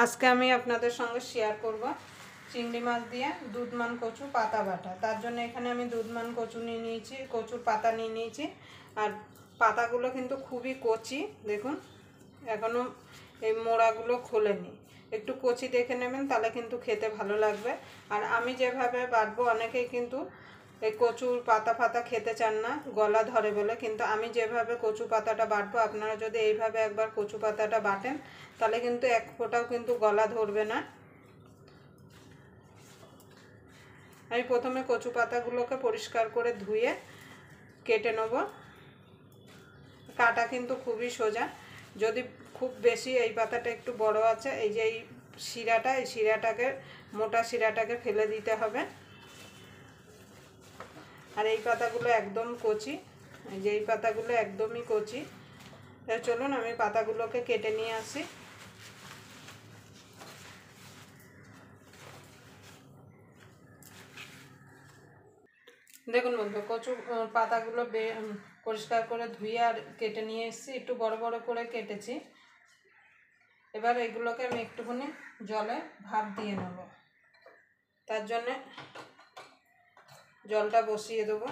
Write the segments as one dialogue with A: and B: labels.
A: আজকে আমি আপনাদের সঙ্গে শেয়ার করব চিংড়ি মাছ দিয়ে দুধমান কচু পাতা বাটা। তার জন্য এখানে আমি দুধমান কচু নিয়ে নিয়েছি, কচুর পাতা নিয়ে নিয়েছি। আর পাতাগুলো কিন্তু খুবই কচি, দেখুন এখনও এই মোড়াগুলো খোলেনি। একটু কচি দেখে নেবেন, তাহলে কিন্তু খেতে ভালো লাগবে। আর আমি যেভাবে বাটবো, অনেকেই কিন্তু এই কচুর পাতা ফাতা খেতে চান না, গলা ধরে বলে, কিন্তু আমি যেভাবে কচু পাতাটা বাটবো, আপনারা যদি এইভাবে একবার কচু পাতাটা বাটেন, তাহলে কিন্তু এক ফোঁটাও কিন্তু গলা ধরবে না। আমি প্রথমে কচু পাতাগুলোকে পরিষ্কার করে ধুয়ে কেটে নেব। কাটা কিন্তু খুবই সোজা। যদি খুব বেশি এই পাতাটা একটু বড় আছে, এই যে এই শিরাটা, এই শিরাটাকে, মোটা শিরাটাকে ফেলে দিতে হবে। আর এই পাতাগুলো একদম কচি, এই যে এই পাতাগুলো একদমই কচি। চলুন আমি পাতাগুলোকে কেটে নিয়ে আসি। দেখুন বন্ধু, কচু পাতাগুলো পরিষ্কার করে ধুয়ে আর কেটে নিয়ে এসেছি, একটু বড় বড় করে কেটেছি। এবার এগুলোকে আমি একটুখানি জলে ভাপ দিয়ে নেব। তার জন্যে জলটা বসিয়ে দেবো।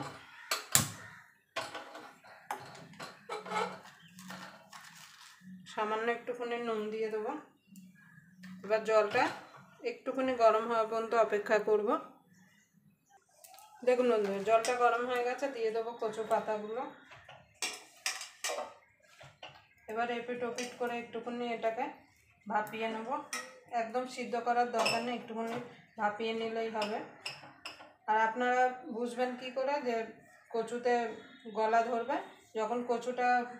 A: সামান্য একটুখানি নুন দিয়ে দেবো। এবার জলটা একটুখানি গরম হওয়া পর্যন্ত অপেক্ষা করব। দেখুন বন্ধু, জলটা গরম হয়ে গেছে, দিয়ে দেবো কচু পাতাগুলো। এবার এপিট ওপিট করে একটুখানি এটাকে ভাপিয়ে নেব। একদম সিদ্ধ করার দরকার নেই, একটুখানি ভাপিয়ে নিলেই হবে। আর আপনারা বুঝবেন কি করে যে কচুতে গলা ধরবে? যখন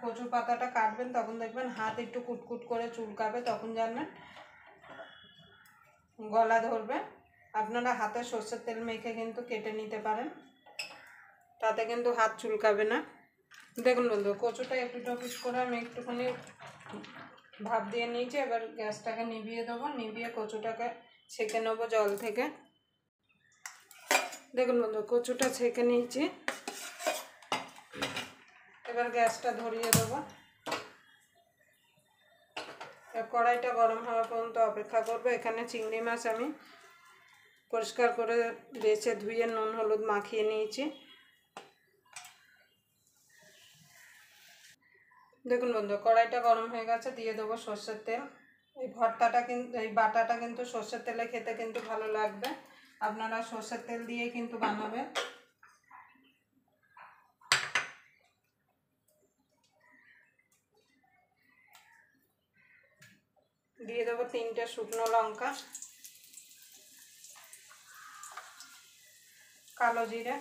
A: কচু পাতাটা কাটবেন, তখন দেখবেন হাত একটু কুটকুট করে চুলকাবে, তখন জানবেন গলা ধরবে। আপনারা হাতে সর্ষের তেল মেখে কিন্তু কেটে নিতে পারেন, তাতে কিন্তু হাত চুলকাবে না। দেখুন বন্ধু, কচুটা এপিট ওপিট করে আমি একটুখানি ভাপ দিয়ে নিয়েছি। এবার গ্যাসটাকে নিভিয়ে দেবো, নিভিয়ে কচুটাকে ছেঁকে নেবো জল থেকে। দেখুন বন্ধু, কচুটা ছেঁকে নিয়েছি। এবার গ্যাসটা ধরিয়ে দেবো। কড়াইটা গরম হওয়া পর্যন্ত অপেক্ষা করবো। এখানে চিংড়ি মাছ আমি পরিষ্কার করে বেছে ধুয়ে নুন হলুদ মাখিয়ে নিয়েছি। দেখুন বন্ধু, কড়াইটা গরম হয়ে গেছে, দিয়ে দেবো সর্ষের তেল। এই ভর্তাটা কিন্তু, এই বাটাটা কিন্তু সর্ষের তেলে খেতে কিন্তু ভালো লাগবে। আপনারা সর্ষের তেল দিয়ে কিন্তু বানাবেন। দিয়ে দেবো 3টে শুকনো লঙ্কা, কালো জিরে,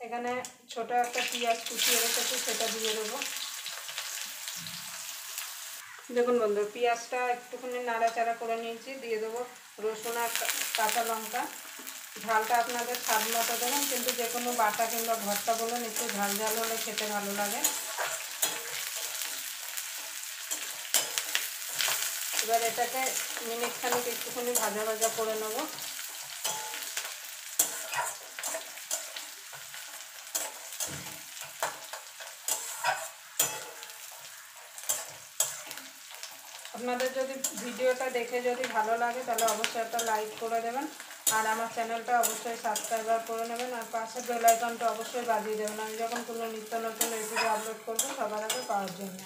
A: এখানে ছোট একটা পেঁয়াজ কুচিয়ে রেখেছি, সেটা দিয়ে দেবো। দেখুন বন্ধু, পেঁয়াজটা একটুখানি নাড়াচাড়া করে নিয়েছি, দিয়ে দেবো রসুন আর কাঁচা লঙ্কা। ঝালটা আপনাদের স্বাদ মতো দেবেন, কিন্তু যে কোনো বাটা কিংবা ভর্তা বলুন, একটু ঝাল ঝাল হলে খেতে ভালো লাগে। এবার এটাকে মিনিট খানিক একটুখানি ভাজা ভাজা করে নেব। আপনাদের যদি ভিডিওটা দেখে যদি ভালো লাগে, তাহলে অবশ্যই একটা লাইক করে দেবেন। আর আমার চ্যানেলটা অবশ্যই সাবস্ক্রাইব করে নেবেন। আর পাশে বেল আইকনটা অবশ্যই বাজিয়ে দেবেন, আমি যখন কোনো নিত্য নতুন রেসিপি আপলোড করবো সবার আগে পাওয়ার জন্য।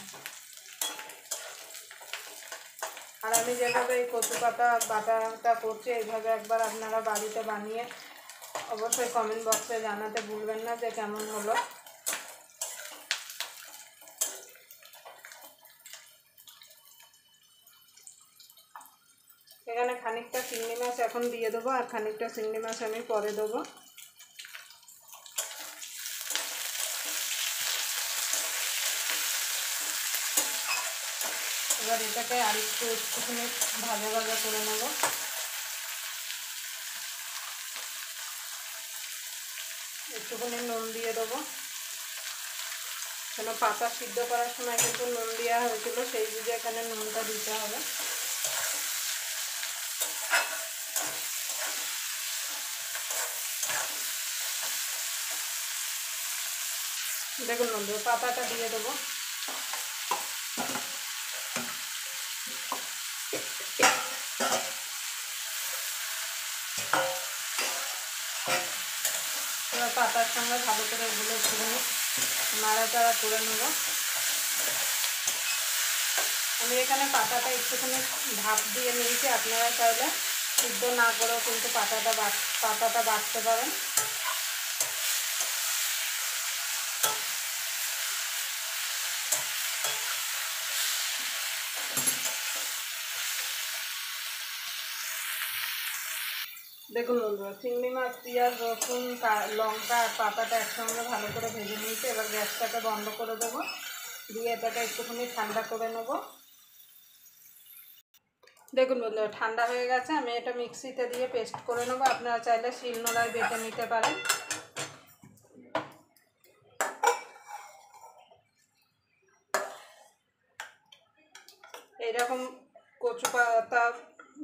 A: আর আমি যেভাবে এই কচু পাতা বাটাটা করছি, এইভাবে একবার আপনারা বাড়িতে বানিয়ে অবশ্যই কমেন্ট বক্সে জানাতে ভুলবেন না যে কেমন হলো। এখানে খানিকটা চিংড়ি মাছ এখন দিয়ে দেবো, আর খানিকটা চিংড়ি মাছ আমি পরে দেবো। এবার এটাকে আর একটুখানি ভাজা ভাজা করে নেব। একটুখানি নুন দিয়ে দেবো, কেন পাতা সিদ্ধ করার সময় কিন্তু নুন দেওয়া হয়েছিল, সেই বুঝে এখানে নুনটা দিতে হবে। দেখুন বন্ধু, পাতাটা দিয়ে দেবো। পাতার সঙ্গে ভালো করে এগুলো একটুখানি নাড়াচাড়া করে নেব। আমি এখানে পাতাটা একটুখানি ভাপ দিয়ে নিয়েছি, আপনারা চাইলে সিদ্ধ না করেও কিন্তু পাতাটা বাটতে পারেন। দেখুন বন্ধুরা, চিংড়ি মাছ, পেঁয়াজ, রসুন, লঙ্কা আর পাতাটা একসঙ্গে ভালো করে ভেজে নিয়েছি। এবার গ্যাসটাকে বন্ধ করে দেবো, দিয়ে এটাকে একটুখানি ঠান্ডা করে নেব। দেখুন বন্ধুরা, ঠান্ডা হয়ে গেছে, আমি এটা মিক্সিতে দিয়ে পেস্ট করে নেব। আপনারা চাইলে শিলনোড়ায় বেটে নিতে পারেন। এইরকম কচু পাতা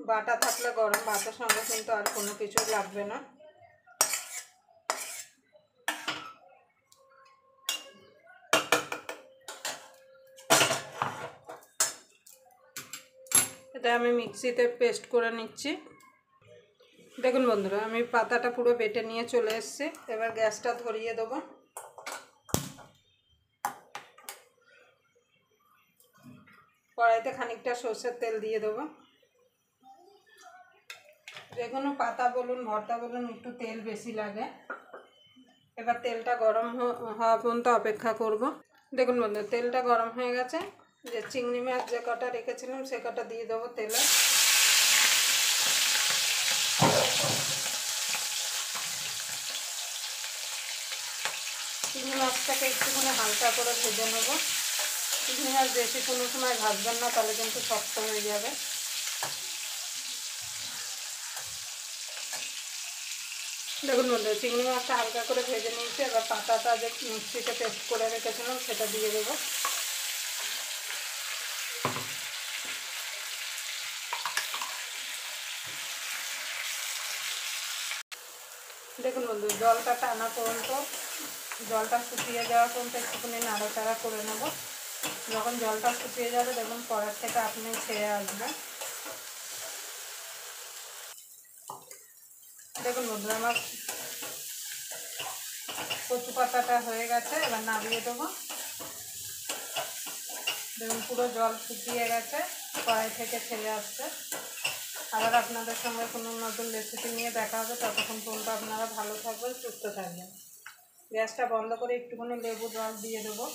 A: বাটা থাকলে গরম ভাতের সঙ্গে কিন্তু আর কোনো কিছুই লাগবে না। এটা আমি মিক্সিতে পেস্ট করে নিচ্ছি। দেখুন বন্ধুরা, আমি পাতাটা পুরো বেটে নিয়ে চলে এসেছি। এবার গ্যাসটা ধরিয়ে দেবো। কড়াইতে খানিকটা সর্ষের তেল দিয়ে দেবো। যে কোনো পাতা বলুন, ভর্তা বলুন, একটু তেল বেশি লাগে। এবার তেলটা গরম হওয়া পর্যন্ত অপেক্ষা করব। দেখুন বন্ধুরা, তেলটা গরম হয়ে গেছে। যে চিংড়ি মাছ যে কটা রেখেছিলাম সে কটা দিয়ে দেবো তেলে। চিংড়ি মাছটাকে একটুখানি হালকা করে ভেজে নেব। চিংড়ি মাছ বেশি কোনো সময় ভাজবেন না, তাহলে কিন্তু শক্ত হয়ে যাবে। দেখুন বন্ধুরা, চিংড়ি মাছটা হালকা করে ভেজে নিয়েছি। এবার পাতাটা যে মিক্সিতে পেস্ট করে রেখেছিলাম সেটা দিয়ে দেবো। দেখুন বন্ধু, জলটা টানা পর্যন্ত, জলটা শুকিয়ে যাওয়া পর্যন্ত একটুখানি নাড়াচাড়া করে নেব। যখন জলটা শুকিয়ে যাবে দেখুন কড়াই থেকে আপনি ছেড়ে আসবে। দেখুন বন্ধু, আমার কচু পাতাটা হয়ে গেছে। এবার নামিয়ে দেবো। দেখুন পুরো জল শুকিয়ে গেছে, কড়াই থেকে ছেড়ে আসছে। আবার আপনাদের সঙ্গে কোনো নতুন রেসিপি নিয়ে দেখা হবে। ততক্ষণ পর্যন্ত আপনারা ভালো থাকবেন, সুস্থ থাকবেন। গ্যাসটা বন্ধ করে একটুখানি লেবুর রস দিয়ে দেবো।